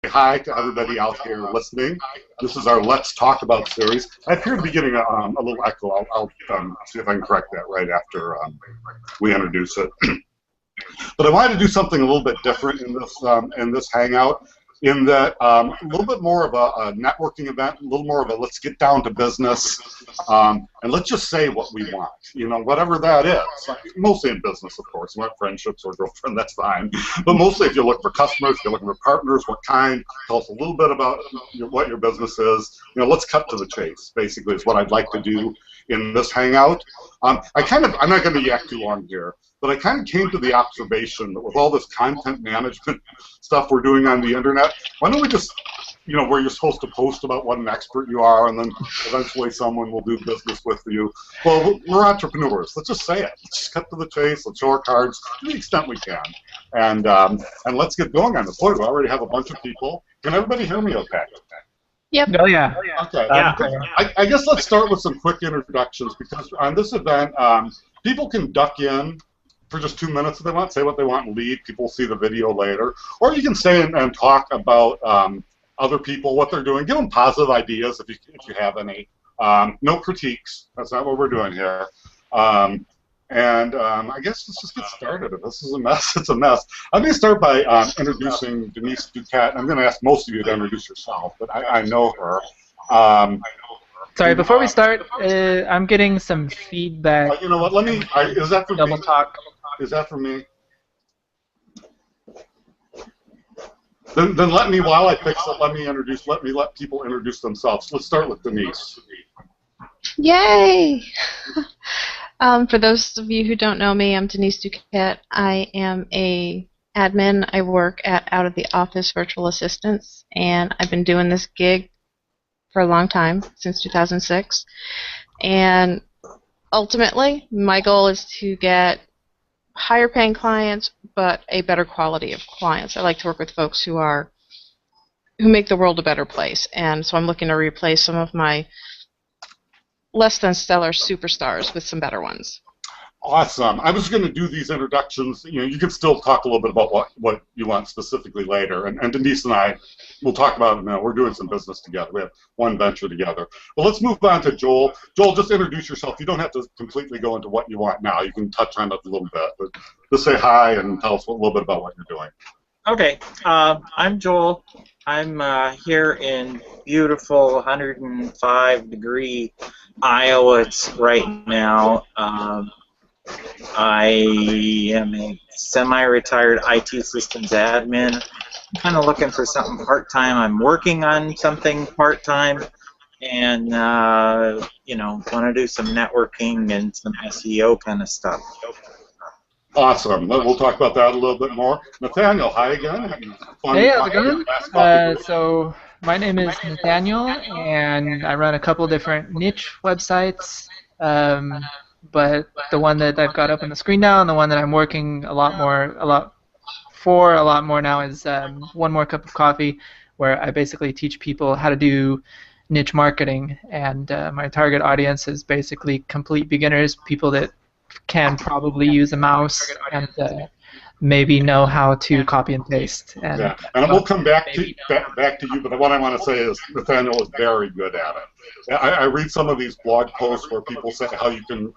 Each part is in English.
hi to everybody out here listening. This is our Let's Talk About series. I appear to be getting a little echo. I'll see if I can correct that right after we introduce it. But I wanted to do something a little bit different in this hangout, in that a little bit more of a networking event, a little more of a let's get down to business, and let's just say what we want, whatever that is. Mostly in business, of course. You want friendships or girlfriend, that's fine. But mostly if you're looking for customers, if you're looking for partners, what kind, tell us a little bit about what your business is. Let's cut to the chase, basically, is what I'd like to do in this hangout. I'm not going to yak too long here, but I kind of came to the observation that with all this content management stuff we're doing on the internet, why don't we just, where you're supposed to post about what an expert you are, and then eventually someone will do business with you. Well, we're entrepreneurs. Let's just say it. Let's just cut to the chase. Let's show our cards to the extent we can, and let's get going on this. Boy, we already have a bunch of people. Can everybody hear me okay? Yep. Oh, yeah. Okay. I guess let's start with some quick introductions, because on this event, people can duck in for just 2 minutes if they want, say what they want and leave. People will see the video later. Or you can stay and talk about other people, what they're doing. Give them positive ideas if you have any. No critiques. That's not what we're doing here. I guess let's just get started. If this is a mess, it's a mess. I'm going to start by introducing Denise Duquette. I'm going to ask most of you to introduce yourself, but I know her. Sorry, before we start, I'm getting some feedback. You know what? Is that for Double me? talk. Is that for me? Then let me, while I fix it, let people introduce themselves. Let's start with Denise. Yay! For those of you who don't know me, I'm Denise Duquette. I am a admin. I work at Out of the Office Virtual Assistants, and I've been doing this gig for a long time, since 2006. And ultimately, my goal is to get higher paying clients, but a better quality of clients. I like to work with folks who make the world a better place, and so I'm looking to replace some of my less than stellar superstars with some better ones. Awesome. I was going to do these introductions. You can still talk a little bit about what you want specifically later. And Denise and I will talk about it now. We're doing some business together. We have one venture together. But let's move on to Joel. Joel, just introduce yourself. You don't have to completely go into what you want now. You can touch on it a little bit. But just say hi and tell us a little bit about what you're doing. Okay. I'm Joel. I'm here in beautiful 105-degree Iowa right now. I am a semi-retired IT systems admin. I'm kind of looking for something part-time. I'm working on something part-time, and want to do some networking and some SEO kind of stuff. Awesome. We'll talk about that a little bit more. Nathaniel, hi again. Hey, how's it going? So my name is Nathaniel, and I run a couple different niche websites. But the one that I've got up on the screen now, and the one that I'm working a lot more now is One More Cup of Coffee, where I basically teach people how to do niche marketing, and my target audience is basically complete beginners, people that can probably use a mouse and maybe know how to copy and paste. And we'll come back to you, but what I want to say is Nathaniel is very good at it. I read some of these blog posts where people say how you can,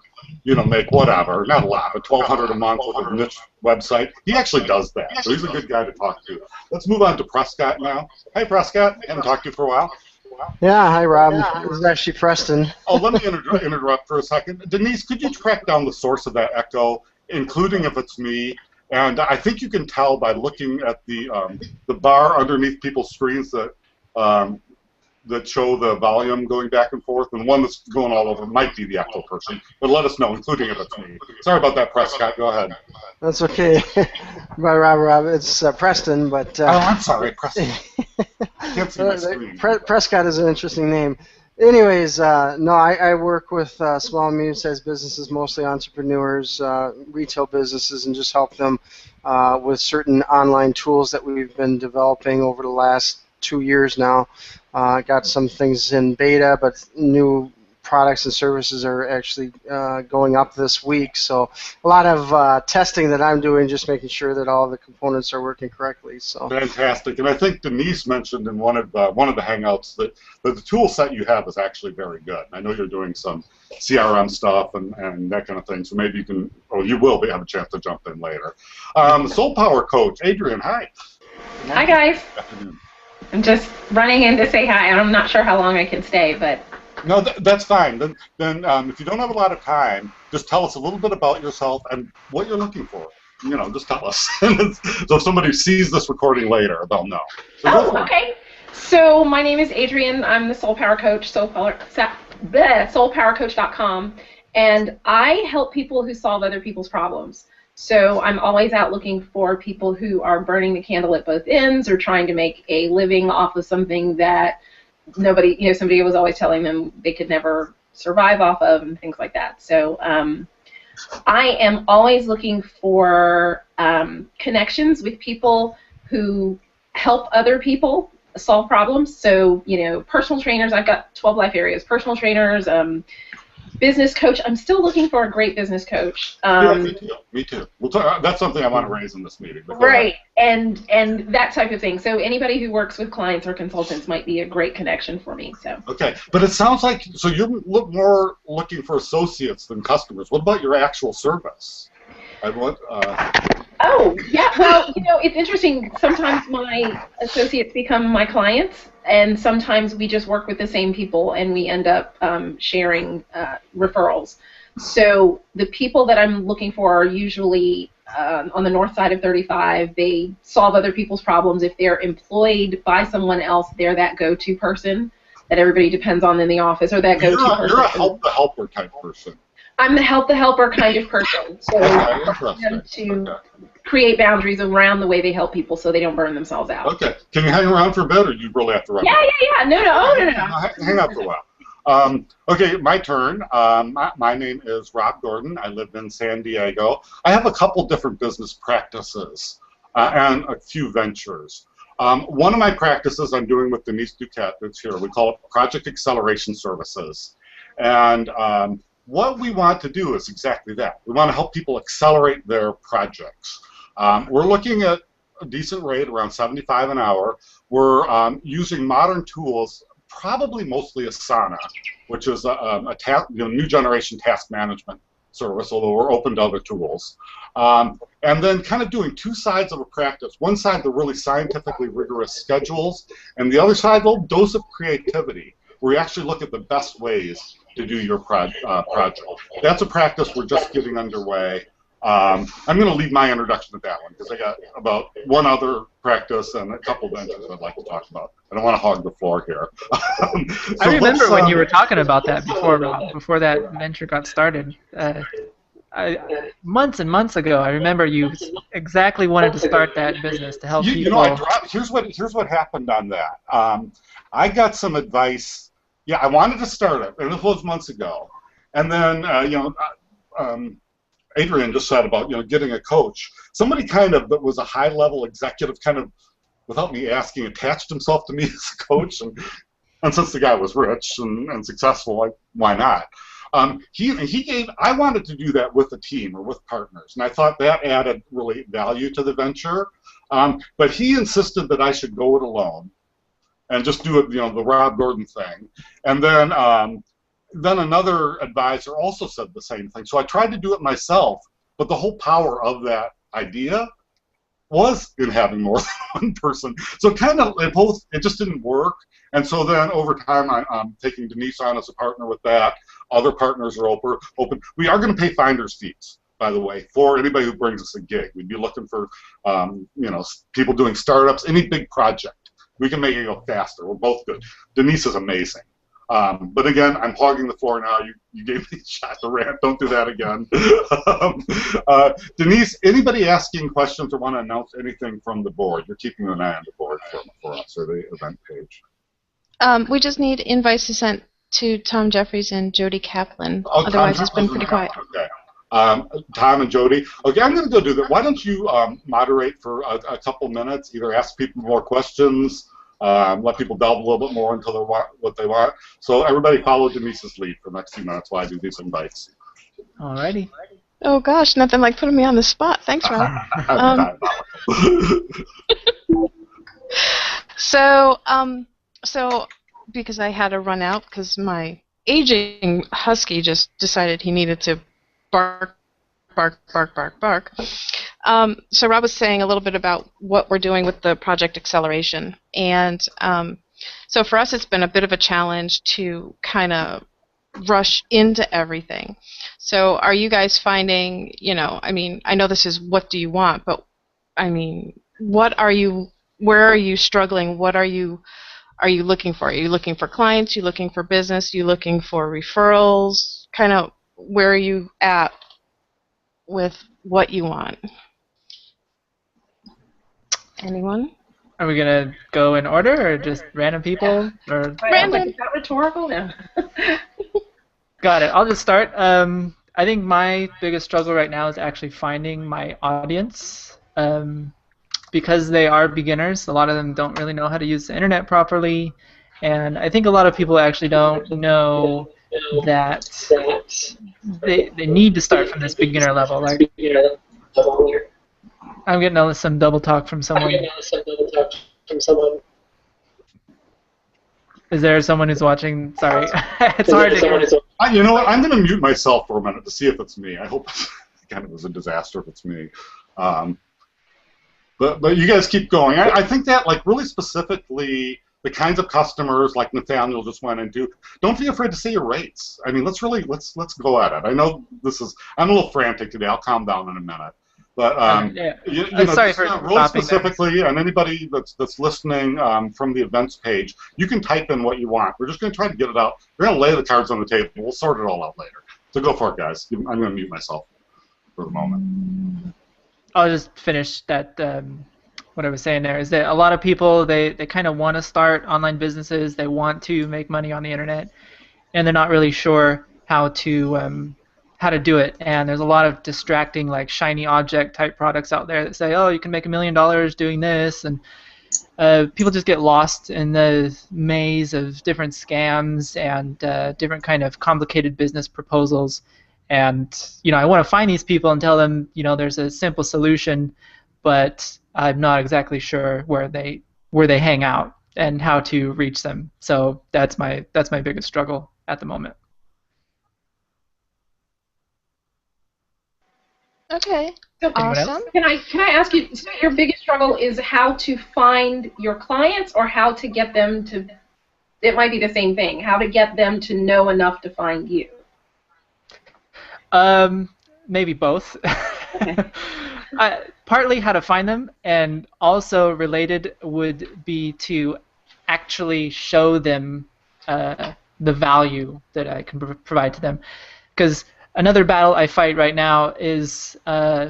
make whatever, not a lot, but $1,200 a month with a niche website. He actually does that, so he's a good guy to talk to. Let's move on to Prescott now. Hey, Prescott, haven't talked to you for a while. Yeah, hi, Rob. This is actually Preston. Oh, let me interrupt for a second. Denise, could you track down the source of that echo, including if it's me? And I think you can tell by looking at the bar underneath people's screens that show the volume going back and forth, and the one that's going all over might be the echo person. But let us know, including if it's me. Sorry about that, Prescott. Go ahead. That's okay. Bye, Rob. It's Preston, but... oh, I'm sorry, Preston. I can't see my screen. Prescott is an interesting name. Anyways, no, I work with small and medium-sized businesses, mostly entrepreneurs, retail businesses, and just help them with certain online tools that we've been developing over the last 2 years now. Got some things in beta, but new products and services are actually going up this week. So a lot of testing that I'm doing, just making sure that all the components are working correctly. So fantastic. And I think Denise mentioned in one of the Hangouts that the tool set you have is actually very good. I know you're doing some CRM stuff and that kind of thing, so maybe you can, or you will have a chance to jump in later. Soul Power Coach, Adrian, hi. Hi, guys. Good afternoon. I'm just running in to say hi, and I'm not sure how long I can stay, but... No, that's fine. Then if you don't have a lot of time, just tell us a little bit about yourself and what you're looking for. You know, just tell us. So if somebody sees this recording later, they'll know. So go for it. Okay. So my name is Adrian. I'm the Soul Power Coach, soulpowercoach.com, and I help people who solve other people's problems. So I'm always out looking for people who are burning the candle at both ends or trying to make a living off of something that somebody was always telling them they could never survive off of and things like that. So I am always looking for connections with people who help other people solve problems. So, personal trainers, I've got 12 life areas, personal trainers, business coach. I'm still looking for a great business coach. Yeah, me too. We'll talk, that's something I want to raise in this meeting. Right, and that type of thing. So anybody who works with clients or consultants might be a great connection for me. So. Okay, but it sounds like you're more looking for associates than customers. What about your actual service? Oh, yeah. Well, it's interesting. Sometimes my associates become my clients, and sometimes we just work with the same people, and we end up sharing referrals. So the people that I'm looking for are usually on the north side of 35. They solve other people's problems. If they're employed by someone else, they're that go-to person that everybody depends on in the office, or that go-to person. You're a help-the-helper type person. I'm the help-the-helper kind of person. So to create boundaries around the way they help people so they don't burn themselves out. Okay. Can you hang around for a bit, or you really have to run? Yeah. No. Hang out for a while. Okay, my turn. My name is Rob Gordon. I live in San Diego. I have a couple different business practices and a few ventures. One of my practices I'm doing with Denise Duquette that's here. We call it Project Acceleration Services. And what we want to do is exactly that. We want to help people accelerate their projects. We're looking at a decent rate, around $75 an hour. We're using modern tools, probably mostly Asana, which is a new generation task management service, although we're open to other tools. And then kind of doing two sides of a practice. One side, the really scientifically rigorous schedules, and the other side, a little dose of creativity, where you actually look at the best ways to do your project. That's a practice we're just getting underway. I'm going to leave my introduction to that one because I got about one other practice and a couple ventures I'd like to talk about. I don't want to hog the floor here. I remember when you were talking about that before, Rob, before that venture got started. Months and months ago, I remember you exactly wanted to start that business to help people. Here's what happened on that. I got some advice. Yeah, I wanted to start it, and this was months ago. And then, Adrian just said about getting a coach. Somebody that was a high-level executive without me asking, attached himself to me as a coach. And since the guy was rich and successful, like, why not? I wanted to do that with a team or with partners, and I thought that added really value to the venture. But he insisted that I should go it alone and just do it, the Rob Gordon thing. And then another advisor also said the same thing. So I tried to do it myself, but the whole power of that idea was in having more than one person. So it just didn't work. And so then over time, I'm taking Denise on as a partner with that. Other partners are open. We are going to pay finder's fees, by the way, for anybody who brings us a gig. We'd be looking for, people doing startups, any big project. We can make it go faster. We're both good. Denise is amazing. But again, I'm hogging the floor now. You gave me a shot to rant. Don't do that again. Denise, anybody asking questions or want to announce anything from the board? You're keeping an eye on the board for us, or the event page. We just need invites to send to Tom Jeffries and Jody Kaplan. Oh, otherwise, it's been pretty quiet. Okay. Tom and Jody. Okay, I'm going to go do that. Why don't you moderate for a couple minutes, either ask people more questions let people delve a little bit more into what they want. So everybody follow Denise's lead for the next few minutes while I do these invites. Alrighty. Oh gosh, nothing like putting me on the spot. Thanks, Rob. So because I had to run out because my aging husky just decided he needed to bark, bark, bark, bark, bark. So Rob was saying a little bit about what we're doing with the project acceleration, and so for us it's been a bit of a challenge to kind of rush into everything. So are you guys finding, I mean, I know this is what do you want, but I mean, where are you struggling? What are you looking for? Are you looking for clients? Are you looking for business? Are you looking for referrals? Kind of where are you at with what you want? Anyone? Are we gonna go in order, or just random people, or Random. Is that rhetorical? No. Got it. I'll just start. I think my biggest struggle right now is actually finding my audience. Because they are beginners, a lot of them don't really know how to use the internet properly, and I think a lot of people actually don't know that they need to start from this beginner level. Like, I'm getting some double talk from someone. Is there someone who's watching? Sorry, it's hard to hear. You know what? I'm going to mute myself for a minute to see if it's me. I hope it kind of was a disaster if it's me. But you guys keep going. I think that, like, really specifically, the kinds of customers like Nathaniel just went into, don't be afraid to say your rates. I mean, let's go at it. I know I'm a little frantic today. I'll calm down in a minute. But sorry for really specifically, and anybody that's listening from the events page, you can type in what you want. We're just going to try to get it out. We're going to lay the cards on the table. We'll sort it all out later. So go for it, guys. I'm going to mute myself for the moment. I'll just finish that. What I was saying there is that a lot of people they kind of want to start online businesses. They want to make money on the internet, and they're not really sure how to do it. And there's a lot of distracting, like, shiny object type products out there that say, oh, you can make $1 million doing this, and people just get lost in the maze of different scams and different kind of complicated business proposals. And I want to find these people and tell them, there's a simple solution, but I'm not exactly sure where they hang out and how to reach them. So that's my biggest struggle at the moment. Okay. So, awesome. Can I ask you? So your biggest struggle is how to find your clients, or how to get them to? It might be the same thing. How to get them to know enough to find you? Maybe both. Okay. Partly how to find them, and also related would be to actually show them the value that I can provide to them. Because another battle I fight right now is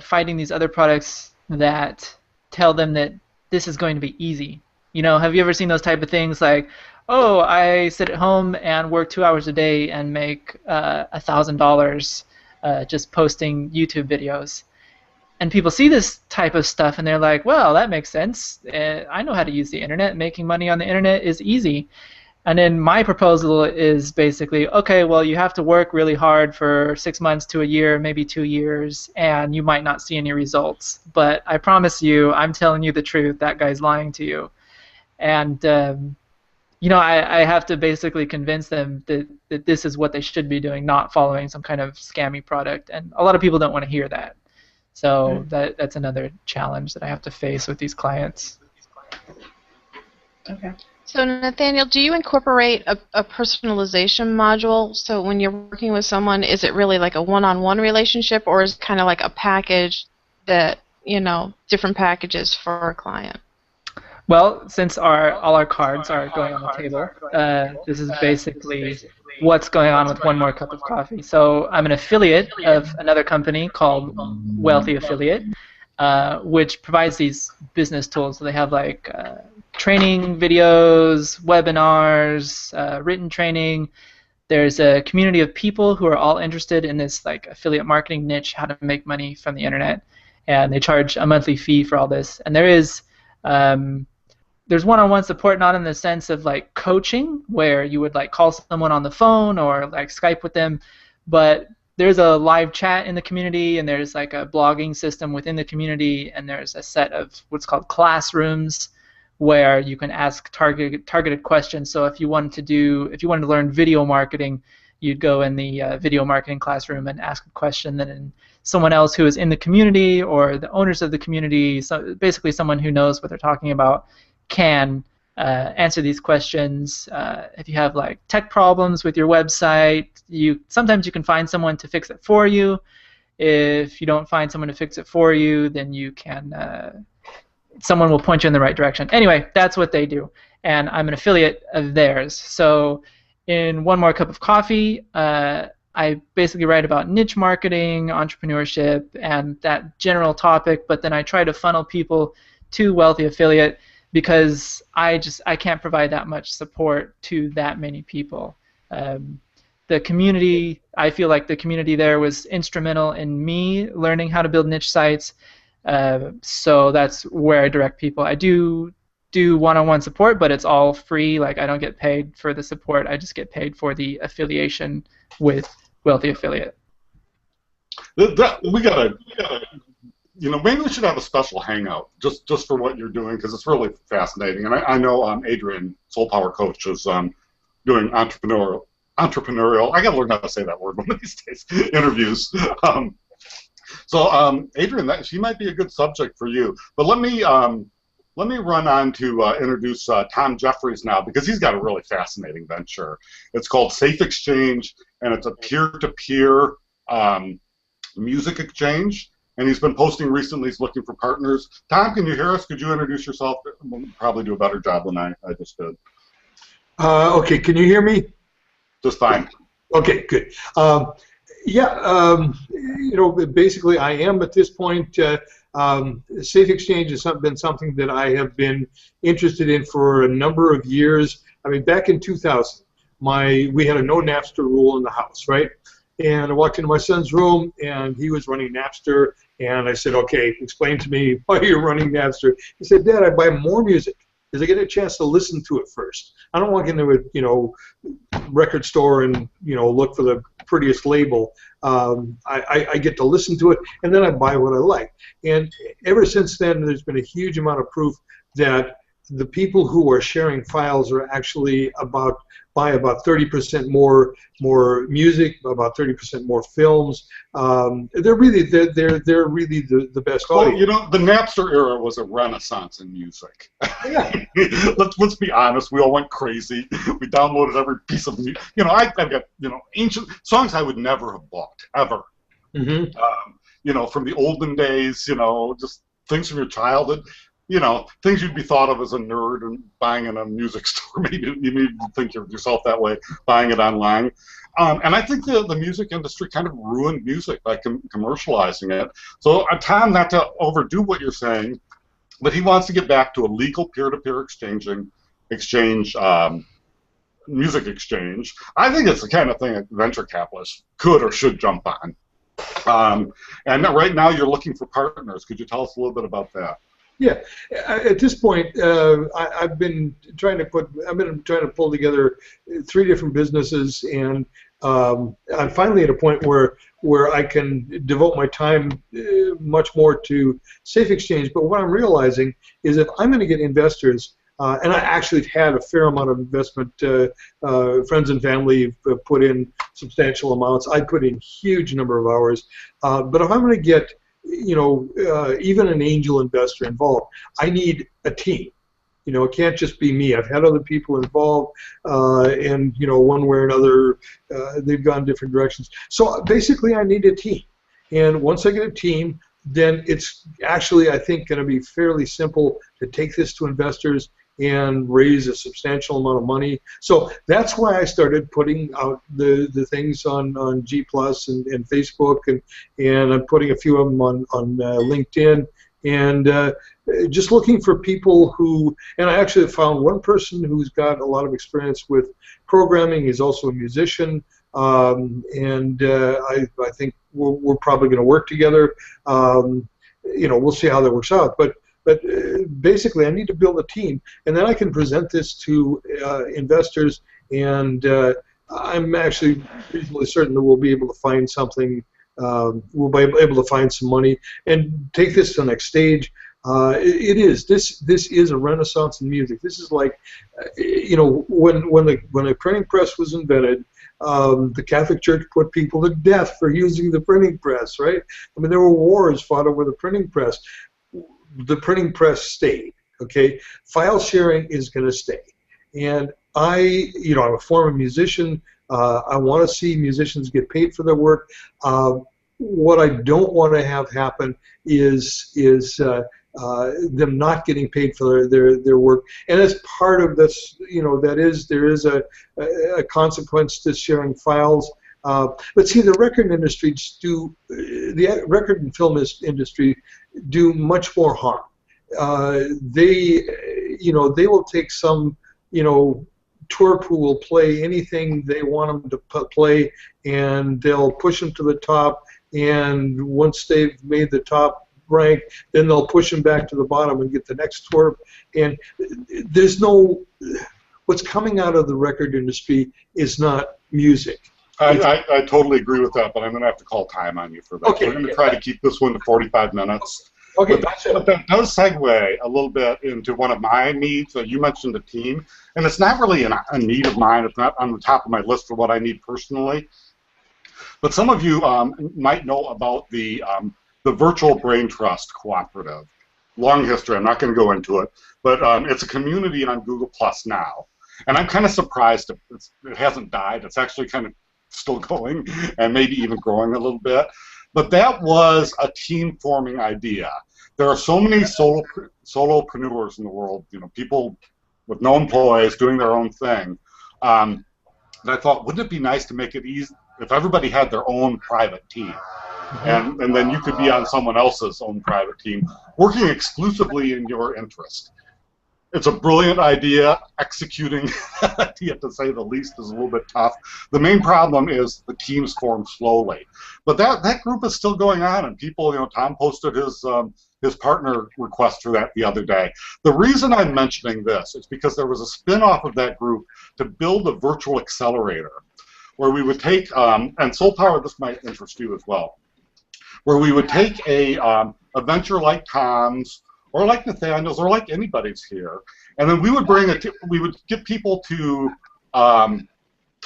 fighting these other products that tell them that this is going to be easy. Have you ever seen those type of things like, oh, I sit at home and work 2 hours a day and make $1,000 just posting YouTube videos? And people see this type of stuff and they're like, well, that makes sense. I know how to use the internet. Making money on the internet is easy. And then my proposal is basically, okay, well, you have to work really hard for 6 months to a year, maybe 2 years, and you might not see any results. But I promise you, I'm telling you the truth, that guy's lying to you. And, I have to basically convince them that this is what they should be doing, not following some kind of scammy product. And a lot of people don't want to hear that. So that's another challenge that I have to face with these clients. Okay. So Nathaniel, do you incorporate a personalization module? So when you're working with someone, is it really like a one-on-one relationship, or is it kind of like a package that, different packages for a client? Well, since all our cards are going on the table, this is basically what's going on with One More Cup of Coffee. So I'm an affiliate of another company called Wealthy Affiliate, which provides these business tools. So they have like training videos, webinars, written training. There's a community of people who are all interested in this like affiliate marketing niche, how to make money from the internet, and they charge a monthly fee for all this. And there is there's one-on-one support, not in the sense of like coaching where you would like call someone on the phone or like Skype with them, but there's a live chat in the community, and there's like a blogging system within the community, and there's a set of what's called classrooms where you can ask targeted questions. So if you wanted to learn video marketing, you'd go in the video marketing classroom and ask a question. Then someone else who is in the community or the owners of the community, so basically someone who knows what they're talking about, can answer these questions. If you have like tech problems with your website, sometimes you can find someone to fix it for you. If you don't find someone to fix it for you, then you can someone will point you in the right direction. Anyway, that's what they do, and I'm an affiliate of theirs. So in One More Cup of Coffee, I basically write about niche marketing, entrepreneurship, and that general topic, but then I try to funnel people to Wealthy Affiliate because I can't provide that much support to that many people. The community, I feel like the community there was instrumental in me learning how to build niche sites, so that's where I direct people. I do one-on-one support, but it's all free. Like, I don't get paid for the support. I just get paid for the affiliation with Wealthy Affiliate. We gotta, maybe we should have a special hangout just for what you're doing, because it's really fascinating. And I know Adrian, Soul Power Coach, is doing entrepreneurial. I gotta learn how to say that word one of these days. Interviews. So Adrian, she might be a good subject for you. But let me run on to introduce Tom Jeffries now, because he's got a really fascinating venture. It's called Safe Exchange, and it's a peer-to-peer music exchange. And he's been posting recently. He's looking for partners. Tom, can you hear us? Could you introduce yourself? We'll probably do a better job than I just did. Okay, can you hear me? Just fine. Okay, good. Basically, I am at this point. Safe Exchange has been something that I have been interested in for a number of years. I mean, back in 2000, we had a no Napster rule in the house, right? And I walked into my son's room, and he was running Napster, and I said, okay, explain to me why you're running Napster. He said, Dad, I buy more music because I get a chance to listen to it first. I don't walk into a record store and look for the prettiest label. I get to listen to it, and then I buy what I like. And ever since then, there's been a huge amount of proof that the people who are sharing files are actually buy about 30% more music, about 30% more films. They're really the best audience. Well, the Napster era was a renaissance in music. Yeah. let's be honest. We all went crazy. We downloaded every piece of music. I've got ancient songs I would never have bought ever. Mm-hmm. From the olden days. Just things from your childhood. Things you'd be thought of as a nerd and buying in a music store. Maybe you need to think of yourself that way, buying it online. And I think the music industry kind of ruined music by commercializing it. So Tom, not to overdo what you're saying, but he wants to get back to a legal peer-to-peer exchange, music exchange. I think it's the kind of thing that venture capitalists could or should jump on. And right now you're looking for partners. Could you tell us a little bit about that? Yeah, at this point, I've been trying to pull together 3 different businesses, and I'm finally at a point where I can devote my time much more to Safe Exchange. But what I'm realizing is if I'm going to get investors, and I actually had a fair amount of investment, friends and family have put in substantial amounts. I put in huge number of hours. But if I'm going to get even an angel investor involved, I need a team. It can't just be me. I've had other people involved, and one way or another, they've gone different directions. So basically, I need a team. And once I get a team, then it's actually, I think, going to be fairly simple to take this to investors and raise a substantial amount of money. So that's why I started putting out the things on G Plus and Facebook, and I'm putting a few of them on LinkedIn, and just looking for people who, and I actually found one person who's got a lot of experience with programming. He's also a musician, and I think we're probably going to work together. We'll see how that works out. But but basically I need to build a team, and then I can present this to investors, and I'm actually reasonably certain that we'll be able to find something. We'll be able to find some money and take this to the next stage. This is a renaissance in music. This is like, when the printing press was invented, the Catholic Church put people to death for using the printing press, right? I mean, there were wars fought over the printing press. The printing press stayed, okay? File sharing is going to stay. And I'm a former musician. I want to see musicians get paid for their work. What I don't want to have happen is them not getting paid for their work, and as part of this, there is a consequence to sharing files. But see, the record and film industry do much more harm. They will take some tour pool, play anything they want them to play, and they'll push them to the top. And once they've made the top rank, then they'll push them back to the bottom and get the next tour. And what's coming out of the record industry is not music. I totally agree with that, but I'm going to have to call time on you for that. Okay, We're going to try to keep this one to 45 minutes. Okay, but that does segue a little bit into one of my needs. You mentioned a team, and it's not really a need of mine. It's not on the top of my list for what I need personally. But some of you might know about the Virtual Brain Trust Cooperative. Long history. I'm not going to go into it, but it's a community on Google Plus now, and I'm kind of surprised it hasn't died. It's actually kind of still going, and maybe even growing a little bit. But that was a team-forming idea. There are so many solopreneurs in the world, people with no employees doing their own thing. That I thought, wouldn't it be nice to make it easy if everybody had their own private team, and then you could be on someone else's own private team, working exclusively in your interest. It's a brilliant idea. Executing that idea, to say the least, is a little bit tough. The main problem is the teams form slowly. But that group is still going on, and people, Tom posted his partner request for that the other day. The reason I'm mentioning this is because there was a spin-off of that group to build a virtual accelerator, where we would take, and Soul Power, this might interest you as well, where we would take a venture like Tom's, or like Nathaniel's, or like anybody's here, and then we would we would get people to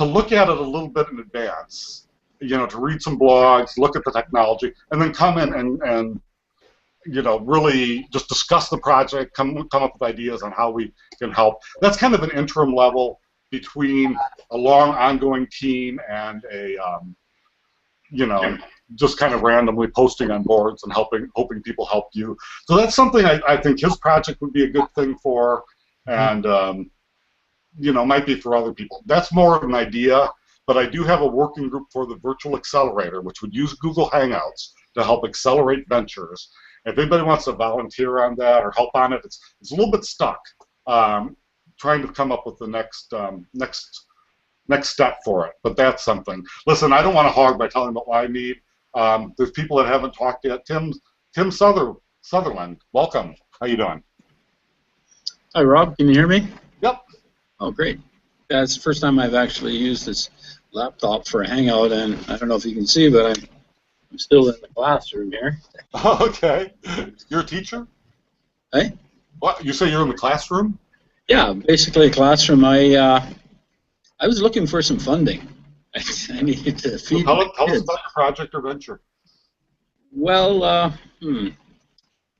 look at it a little bit in advance, to read some blogs, look at the technology, and then come in and really just discuss the project, come up with ideas on how we can help. That's kind of an interim level between a long ongoing team and a just kind of randomly posting on boards and hoping people help you. So that's something I think his project would be a good thing for, and might be for other people. That's more of an idea, but I do have a working group for the Virtual Accelerator, which would use Google Hangouts to help accelerate ventures. If anybody wants to volunteer on that or help on it, it's a little bit stuck, trying to come up with the next step for it. But that's something. Listen, I don't want to hog by telling about what I need. There's people that haven't talked yet. Tim Sutherland, welcome. How you doing? Hi, Rob. Can you hear me? Yep. Oh, great. Yeah, it's the first time I've actually used this laptop for a Hangout, and I don't know if you can see, but I'm still in the classroom here. Okay. You're a teacher? Hey? What? You say you're in the classroom? Yeah, basically a classroom. I was looking for some funding. I needed to feed Tell my us kids. about the project or venture. Well,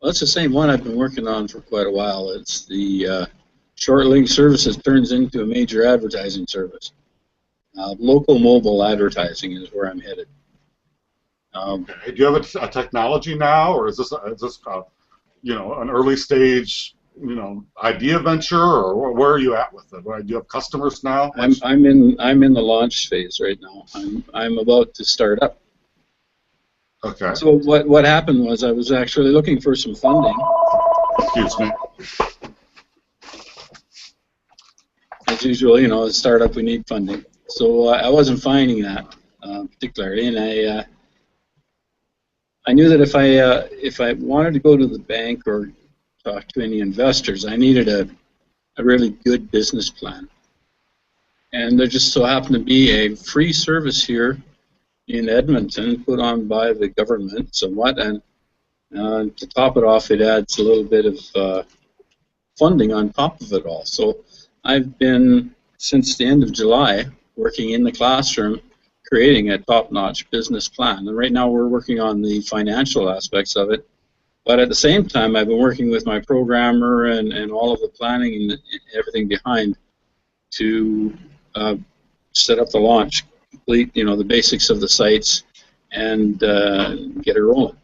it's the same one I've been working on for quite a while. It's the short link services turns into a major advertising service. Local mobile advertising is where I'm headed. Okay. Do you have a technology now, or is this an early stage idea venture, or where are you at with it? Do you have customers now? I'm in the launch phase right now. I'm about to start up. Okay. So what happened was I was actually looking for some funding. Excuse me. As usual, as a startup, we need funding. So I wasn't finding that particularly, and I knew that if I wanted to go to the bank or talk to any investors. I needed a really good business plan. And there just so happened to be a free service here in Edmonton put on by the government somewhat, and to top it off, it adds a little bit of funding on top of it all. So I've been, since the end of July, working in the classroom creating a top-notch business plan. And right now we're working on the financial aspects of it. But at the same time, I've been working with my programmer and all of the planning and everything behind to set up the launch, complete, the basics of the sites, and get it rolling.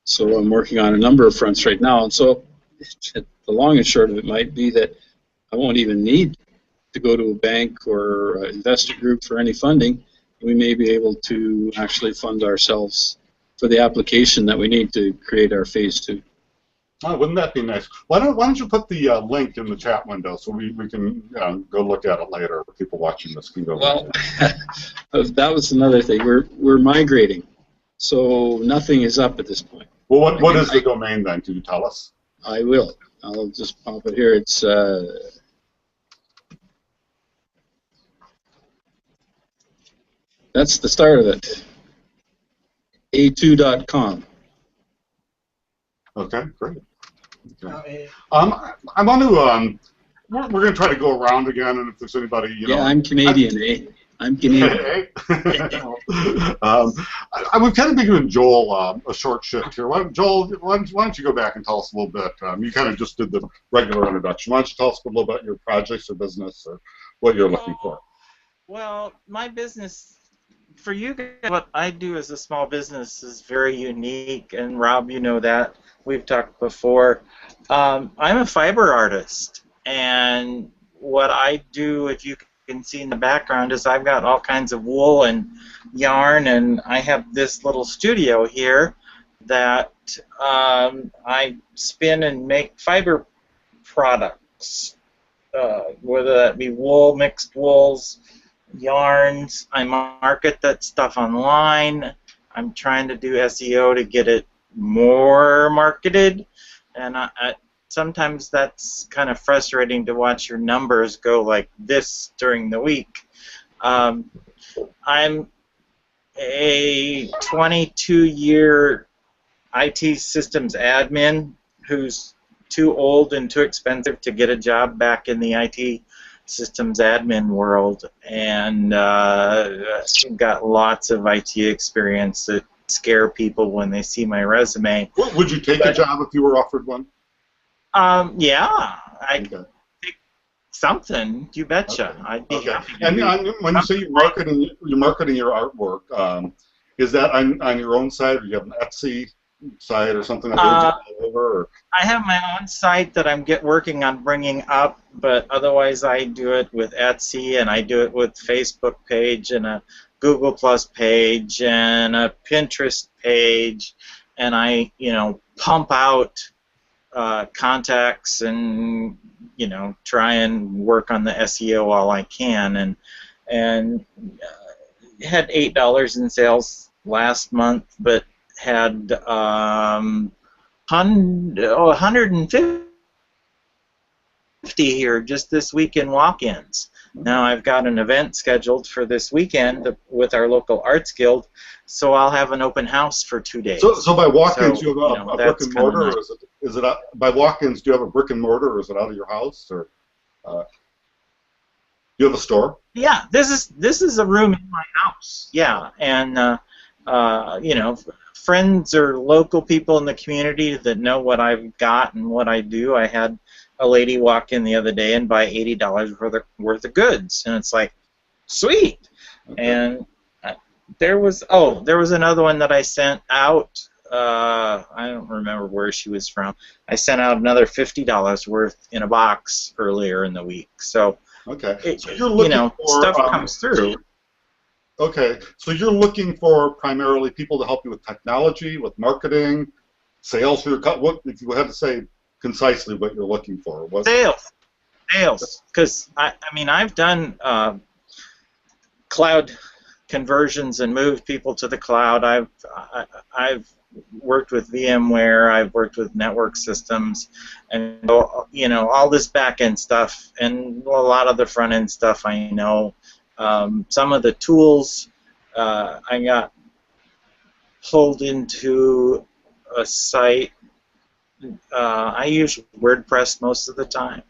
So I'm working on a number of fronts right now. And so the long and short of it might be that I won't even need to go to a bank or investor group for any funding. We may be able to actually fund ourselves for the application that we need to create our phase 2. Oh, wouldn't that be nice? Why don't you put the link in the chat window so we can go look at it later? People watching this can go. Well, that was another thing. We're migrating, so nothing is up at this point. Well, what is the domain then? Can you tell us? I will. I'll just pop it here. It's that's the start of it. A2.com. Okay, great. Okay. I want to. We're going to try to go around again, and if there's anybody, Yeah, I'm Canadian, eh? I'm Canadian. We've kind of been giving Joel a short shift here. Joel, why don't you go back and tell us a little bit? You kind of just did the regular introduction. Why don't you tell us a little about your projects or business or what you're looking for? Well, my business, for you guys, what I do as a small business is very unique, and Rob, you know that. We've talked before. I'm a fiber artist, and what I do, if you can see in the background, is I've got all kinds of wool and yarn, and I have this little studio here that I spin and make fiber products, whether that be wool, mixed wools, yarns. I market that stuff online. I'm trying to do SEO to get it more marketed, and sometimes that's kind of frustrating to watch your numbers go like this during the week. I'm a 22-year IT systems admin who's too old and too expensive to get a job back in the IT systems admin world, and got lots of IT experience that scare people when they see my resume. Would you take a job if you were offered one? Yeah, I'd take something. You betcha. Okay. I'd be happy to And do when you say you're marketing your artwork, is that on your own site, or you have an Etsy site or something that all over? Or? I have my own site that I'm working on bringing up, but otherwise I do it with Etsy, and I do it with Facebook page and a Google Plus page and a Pinterest page, and I, pump out contacts and, try and work on the SEO all I can, and had $8 in sales last month, but had 150 here just this week in walk-ins. Now I've got an event scheduled for this weekend with our local arts guild, so I'll have an open house for 2 days. So by walk-ins, you have a brick and mortar, nice. or is it by walk-ins? Do you have a brick and mortar, or is it out of your house, or you have a store? Yeah, this is a room in my house. Yeah, and friends or local people in the community that know what I've got and what I do. I had a lady walk in the other day and buy $80 worth of goods, and it's like, sweet. Okay. And there was another one that I sent out. I don't remember where she was from. I sent out another $50 worth in a box earlier in the week. So, okay. So you're looking for, stuff comes through. Okay, so you're looking for primarily people to help you with technology, with marketing, sales. What if you had to say concisely what you're looking for? Sales, because I've done cloud conversions and moved people to the cloud. I've worked with VMware, I've worked with network systems, and all this back-end stuff, and a lot of the front-end stuff I know. Some of the tools I got pulled into a site. I use WordPress most of the time,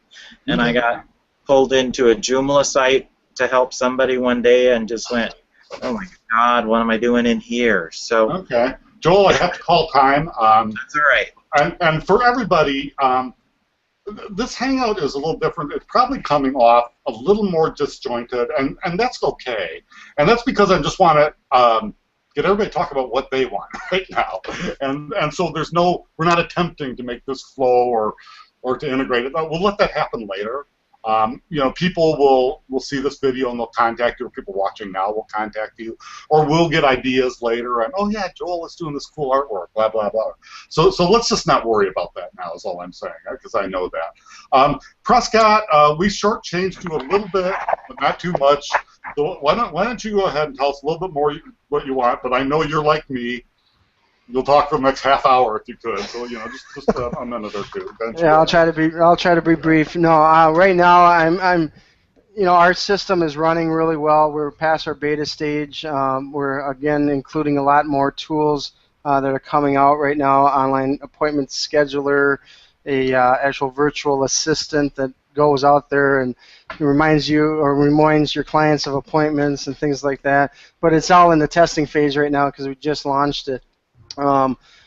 and I got pulled into a Joomla site to help somebody one day, and just went, "Oh my God, what am I doing in here?" So okay, Joel, I have to call time. That's all right. And for everybody, this hangout is a little different. It's probably coming off a little more disjointed, and that's okay. And that's because I just want to get everybody to talk about what they want right now. And so we're not attempting to make this flow or to integrate it. We'll let that happen later. People will see this video and they'll contact you, or people watching now will contact you, or we'll get ideas later, and oh yeah, Joel is doing this cool artwork, blah blah blah. So let's just not worry about that now, is all I'm saying, because I know that. Prescott, we shortchanged you a little bit, but not too much. So why don't you go ahead and tell us a little bit more what you want? But I know you're like me. You'll talk for the next half hour if you could. So just a minute or two. Yeah, I'll try to be brief. No, right now I'm our system is running really well. We're past our beta stage. We're again including a lot more tools that are coming out right now. Online appointment scheduler, a actual virtual assistant that goes out there and reminds your clients of appointments and things like that. But it's all in the testing phase right now because we just launched it.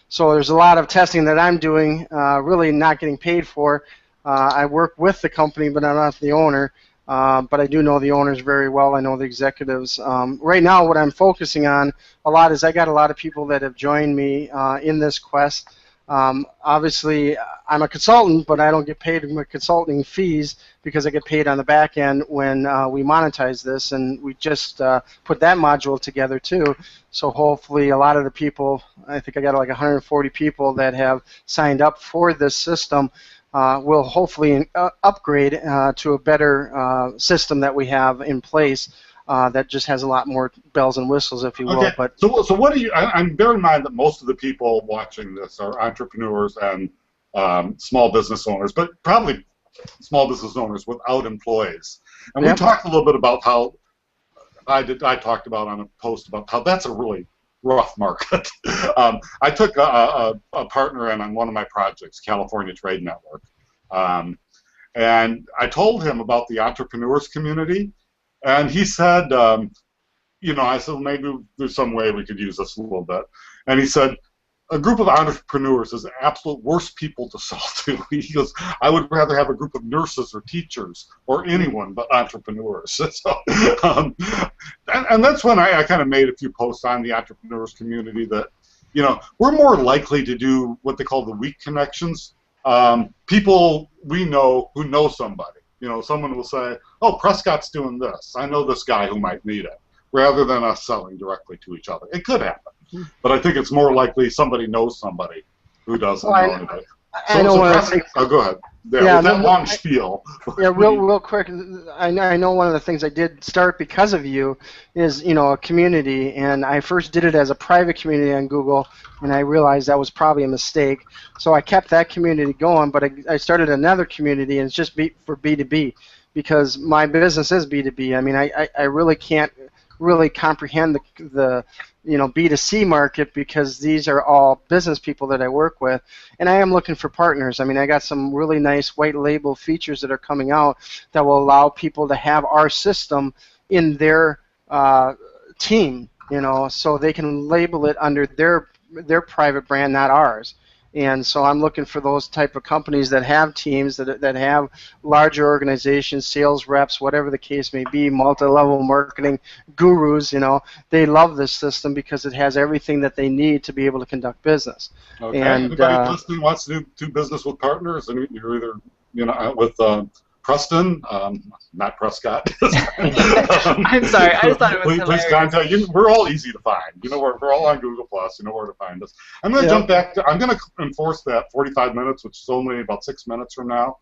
So there's a lot of testing that I'm doing, really not getting paid for. I work with the company, but I'm not the owner. But I do know the owners very well. I know the executives. Right now, what I'm focusing on a lot is I got a lot of people that have joined me in this quest. Obviously, I'm a consultant, but I don't get paid my consulting fees because I get paid on the back end when we monetize this, and we just put that module together too. So hopefully a lot of the people, I think I got like 140 people that have signed up for this system, will hopefully upgrade to a better system that we have in place. That just has a lot more bells and whistles, if you will. Okay. But so what do you? I'm bear in mind that most of the people watching this are entrepreneurs and small business owners, but probably small business owners without employees. And we talked a little bit about how I talked about on a post about how that's a really rough market. I took a partner in on one of my projects, California Trade Network, and I told him about the entrepreneurs community. And he said, I said, maybe there's some way we could use this a little bit. And he said, a group of entrepreneurs is the absolute worst people to sell to. He goes, I would rather have a group of nurses or teachers or anyone but entrepreneurs. So, and that's when I kind of made a few posts on the entrepreneurs community that, we're more likely to do what they call the weak connections. People we know who know somebody. Someone will say, oh, Prescott's doing this. I know this guy who might need it, rather than us selling directly to each other. It could happen. But I think it's more likely somebody knows somebody who doesn't know anybody. I know one of the things. Oh, go ahead. Yeah, with that long spiel. Yeah, real quick. I know one of the things I did start because of you is, a community, and I first did it as a private community on Google, and I realized that was probably a mistake. So I kept that community going, but I started another community, and it's just for B2B, because my business is B2B. I mean, I really can't really comprehend the B2C market, because these are all business people that I work with, and I am looking for partners. I mean, I got some really nice white label features that are coming out that will allow people to have our system in their team, so they can label it under their private brand, not ours. And so I'm looking for those type of companies that have teams, that have larger organizations, sales reps, whatever the case may be, multi-level marketing gurus. They love this system because it has everything that they need to be able to conduct business. Okay. And anybody listening wants to do business with partners, and you're either with Preston, not Prescott. I'm sorry, I just thought it was Please contact you. We're all easy to find. We're all on Google+. You know where to find us. I'm going to jump back. I'm going to enforce that 45 minutes, which is only about 6 minutes from now.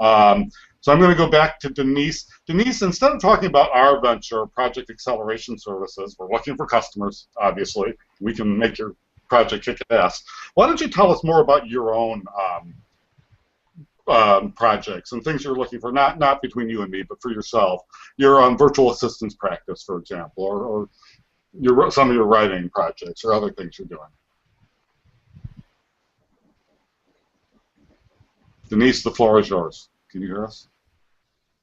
So I'm going to go back to Denise. Denise, instead of talking about our venture, Project Acceleration Services, we're looking for customers, obviously. We can make your Project Kick-Ass. Why don't you tell us more about your own projects and things you're looking for, not between you and me, but for yourself. Your virtual assistance practice, for example, or some of your writing projects or other things you're doing. Denise, the floor is yours. Can you hear us?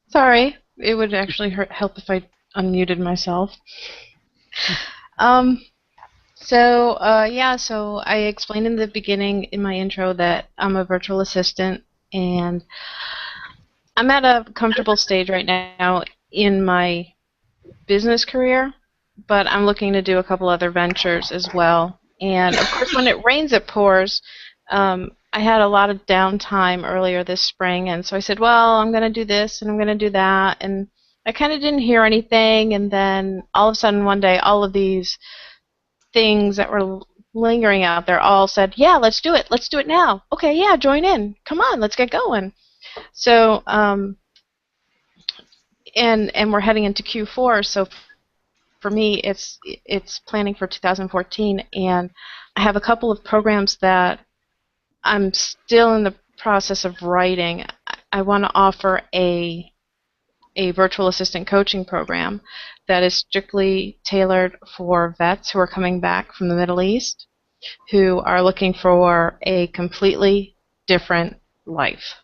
Sorry, it would actually help if I unmuted myself. So I explained in the beginning in my intro that I'm a virtual assistant, and I'm at a comfortable stage right now in my business career, but I'm looking to do a couple other ventures as well. And of course, when it rains, it pours. I had a lot of downtime earlier this spring, and so I said, well, I'm going to do this and I'm going to do that, and I kind of didn't hear anything, and then all of a sudden one day all of these things that were lingering out there all said, yeah, let's do it now. Okay, yeah, join in. Come on, let's get going. So, and we're heading into Q4, so for me it's planning for 2014, and I have a couple of programs that I'm still in the process of writing. I want to offer a virtual assistant coaching program that is strictly tailored for vets who are coming back from the Middle East, who are looking for a completely different life.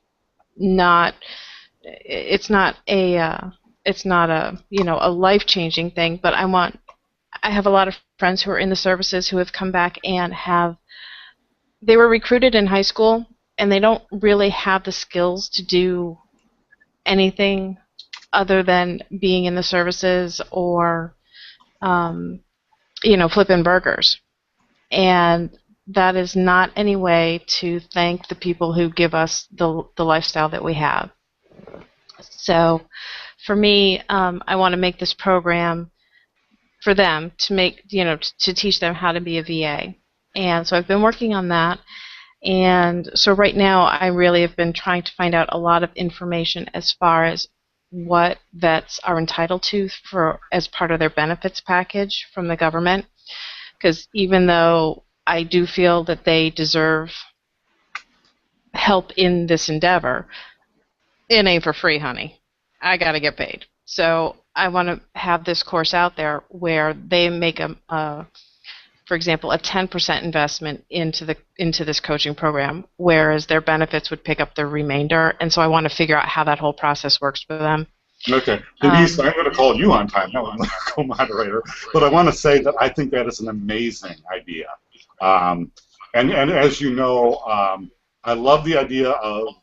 It's not a a life-changing thing, but I have a lot of friends who are in the services who have come back and they were recruited in high school, and they don't really have the skills to do anything other than being in the services or, flipping burgers. And that is not any way to thank the people who give us the lifestyle that we have. So for me, I want to make this program for them to teach them how to be a VA. And so I've been working on that. And so right now I really have been trying to find out a lot of information as far as what vets are entitled to as part of their benefits package from the government. Because even though I do feel that they deserve help in this endeavor, it ain't for free, honey. I got to get paid. So I want to have this course out there where they make for example, a 10% investment into this coaching program, whereas their benefits would pick up the remainder. And so I want to figure out how that whole process works for them. Okay. Denise, I'm going to call you on time now. I'm the co-moderator. But I want to say that I think that is an amazing idea. And as you know, I love the idea of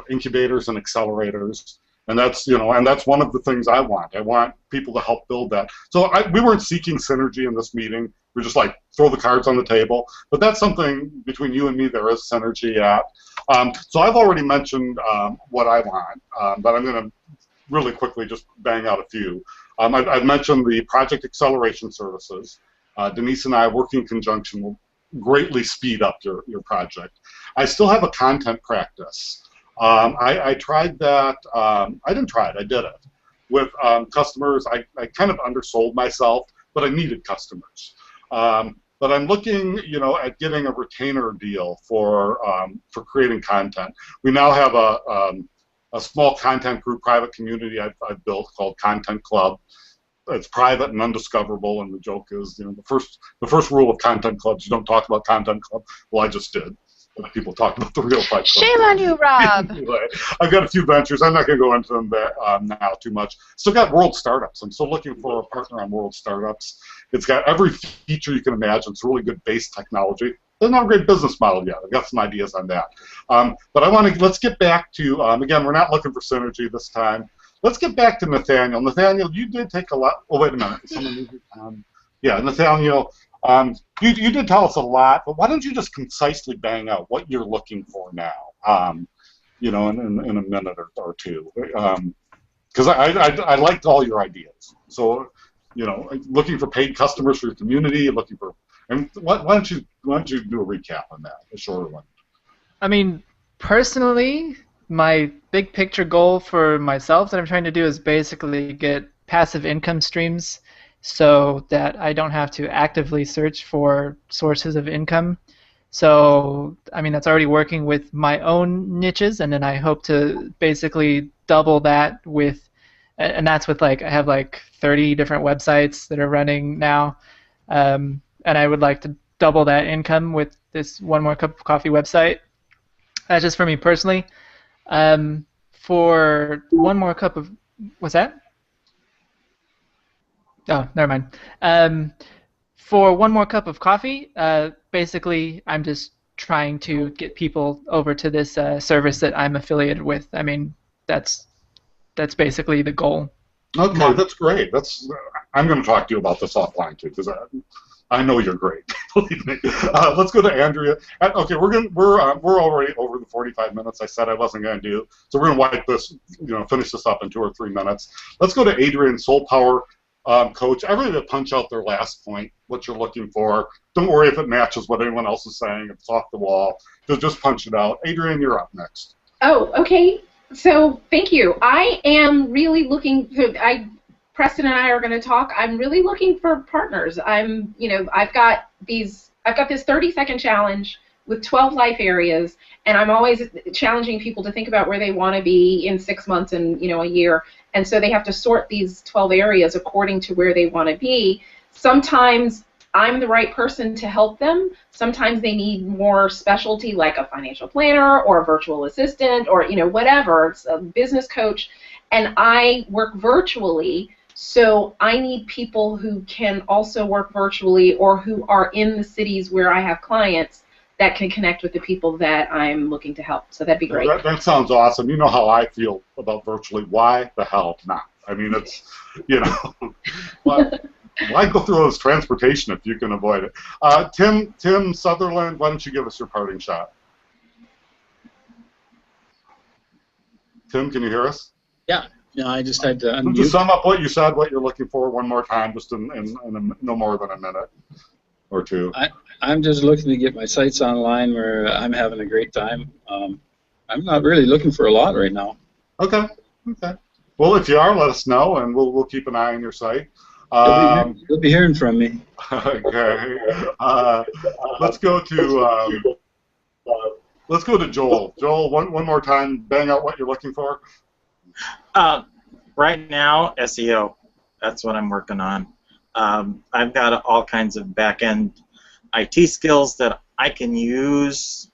incubators and accelerators. And that's one of the things I want. I want people to help build that. So we weren't seeking synergy in this meeting. We're just like throw the cards on the table. But that's something between you and me there is synergy at. So I've already mentioned what I want, but I'm going to really quickly just bang out a few. I've mentioned the project acceleration services. Denise and I, working in conjunction, will greatly speed up your project. I still have a content practice. I tried that. I didn't try it. I did it with customers. I kind of undersold myself, but I needed customers. But I'm looking, at getting a retainer deal for creating content. We now have a small content group, private community I've built called Content Club. It's private and undiscoverable, and the joke is, the first rule of Content Clubs, you don't talk about Content Club. Well, I just did. People talk about the real fight. Shame on you, Rob. Anyway, I've got a few ventures. I'm not going to go into them now too much. Still got World Startups. I'm still looking for a partner on World Startups. It's got every feature you can imagine. It's really good base technology. There's not a great business model yet. I've got some ideas on that. But let's get back to, again, we're not looking for synergy this time. Let's get back to Nathaniel. Nathaniel, you did take a lot. Oh, wait a minute. Yeah, Nathaniel. You did tell us a lot, but why don't you just concisely bang out what you're looking for now, in a minute or two, because I liked all your ideas. So, looking for paid customers for your community, looking for, and why don't you do a recap on that, a shorter one? I mean, personally, my big picture goal for myself that I'm trying to do is basically get passive income streams so that I don't have to actively search for sources of income. So, I mean, that's already working with my own niches, and then I hope to basically double that with, and that's with like, I have like 30 different websites that are running now, and I would like to double that income with this One More Cup of Coffee website. That's just for me personally. For One More Cup of, what's that? Oh, never mind. For One More Cup of Coffee, basically, I'm just trying to get people over to this service that I'm affiliated with. I mean, that's basically the goal. Okay, that's great. I'm going to talk to you about this offline too, because I know you're great. Believe me. Let's go to Andrea. Okay, we're already over the 45 minutes I said I wasn't going to do, so we're going to wipe this, finish this up in 2 or 3 minutes. Let's go to Adrian, Soul Power coach. Everybody to punch out their last point, what you're looking for. Don't worry if it matches what anyone else is saying. If it's off the wall, just punch it out. Adrian, you're up next. Oh, okay. So thank you. I am really looking for. Preston and I are going to talk. I'm really looking for partners. I've got this 30-second challenge with 12 life areas, and I'm always challenging people to think about where they want to be in 6 months and a year. And so they have to sort these 12 areas according to where they want to be. Sometimes I'm the right person to help them. Sometimes they need more specialty, like a financial planner or a virtual assistant or whatever. It's a business coach, and I work virtually. So I need people who can also work virtually or who are in the cities where I have clients that can connect with the people that I'm looking to help. So that'd be great. That sounds awesome. You know how I feel about virtually. Why the hell not? I mean, it's, why go through all this transportation if you can avoid it? Tim Sutherland, why don't you give us your parting shot? Tim, can you hear us? Yeah. No, I just had to unmute. Just sum up what you said, what you're looking for one more time, just in no more than a minute or two. I'm just looking to get my sites online where I'm having a great time. I'm not really looking for a lot right now. Okay. Well, if you are, let us know, and we'll keep an eye on your site. You'll be hearing from me. Okay. Let's go to Joel. Joel, one more time, bang out what you're looking for. Right now, SEO. That's what I'm working on. I've got all kinds of back-end IT skills that I can use,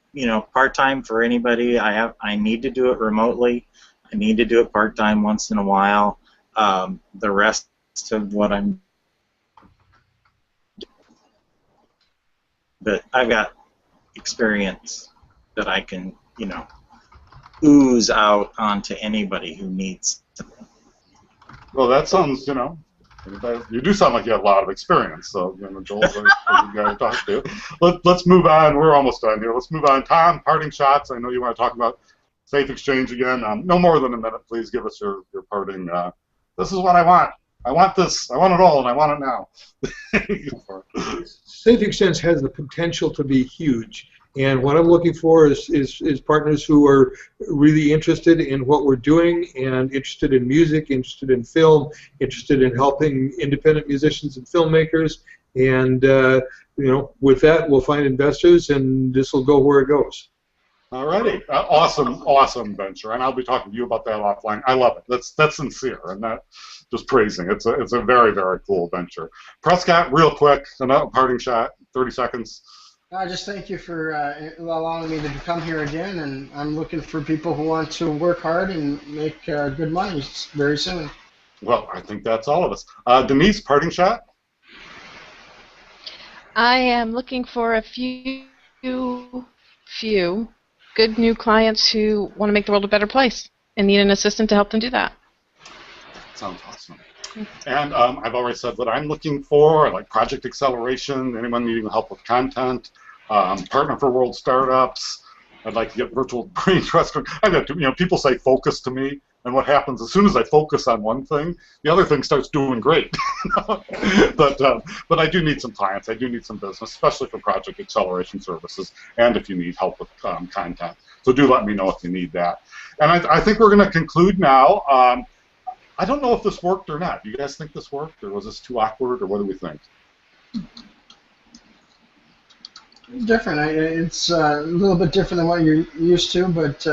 part-time for anybody. I need to do it remotely. I need to do it part-time once in a while. The rest of what I'm, but I've got experience that I can, ooze out onto anybody who needs something. Well, that sounds, you do sound like you have a lot of experience, so, Joel's a good guy to talk to. Let's move on. We're almost done here. Let's move on. Tom, parting shots. I know you want to talk about Safe Exchange again. No more than a minute. Please give us your parting, this is what I want. I want this. I want it all, and I want it now. Safe Exchange has the potential to be huge. And what I'm looking for is partners who are really interested in what we're doing and interested in music, interested in film, interested in helping independent musicians and filmmakers. And with that, we'll find investors, and this will go where it goes. All righty. Awesome venture, and I'll be talking to you about that offline. I love it. That's sincere, and not just praising. It's a very, very cool venture. Prescott, real quick, another parting shot, 30 seconds. I just thank you for allowing me to come here again, and I'm looking for people who want to work hard and make good money very soon. Well, I think that's all of us. Denise, parting shot? I am looking for a few good new clients who want to make the world a better place and need an assistant to help them do that. Sounds awesome. And I've already said what I'm looking for. I like project acceleration, anyone needing help with content, partner for world startups. I'd like to get virtual brain trust. I've got to, people say focus to me, and what happens as soon as I focus on one thing, the other thing starts doing great. But I do need some clients. I do need some business, especially for project acceleration services, and if you need help with content. So do let me know if you need that. And I think we're going to conclude now. I don't know if this worked or not. Do you guys think this worked, or was this too awkward, or what do we think? Different. It's a little bit different than what you're used to, but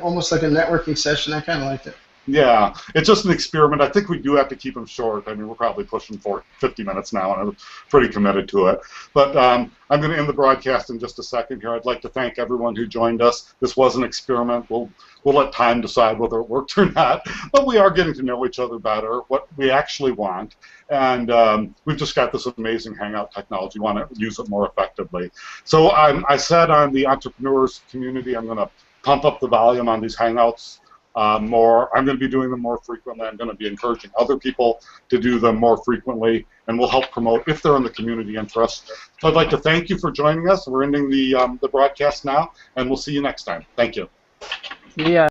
almost like a networking session. I kind of liked it. Yeah, it's just an experiment. I think we do have to keep them short. I mean, we're probably pushing for 50 minutes now, and I'm pretty committed to it. But I'm going to end the broadcast in just a second here. I'd like to thank everyone who joined us. This was an experiment. We'll let time decide whether it worked or not. But we are getting to know each other better, what we actually want. And we've just got this amazing Hangout technology. We want to use it more effectively. So I said on the entrepreneurs community, I'm going to pump up the volume on these Hangouts. More. I'm going to be doing them more frequently. I'm going to be encouraging other people to do them more frequently, and we'll help promote if they're in the community interest. So I'd like to thank you for joining us. We're ending the broadcast now, and we'll see you next time. Thank you. Yeah.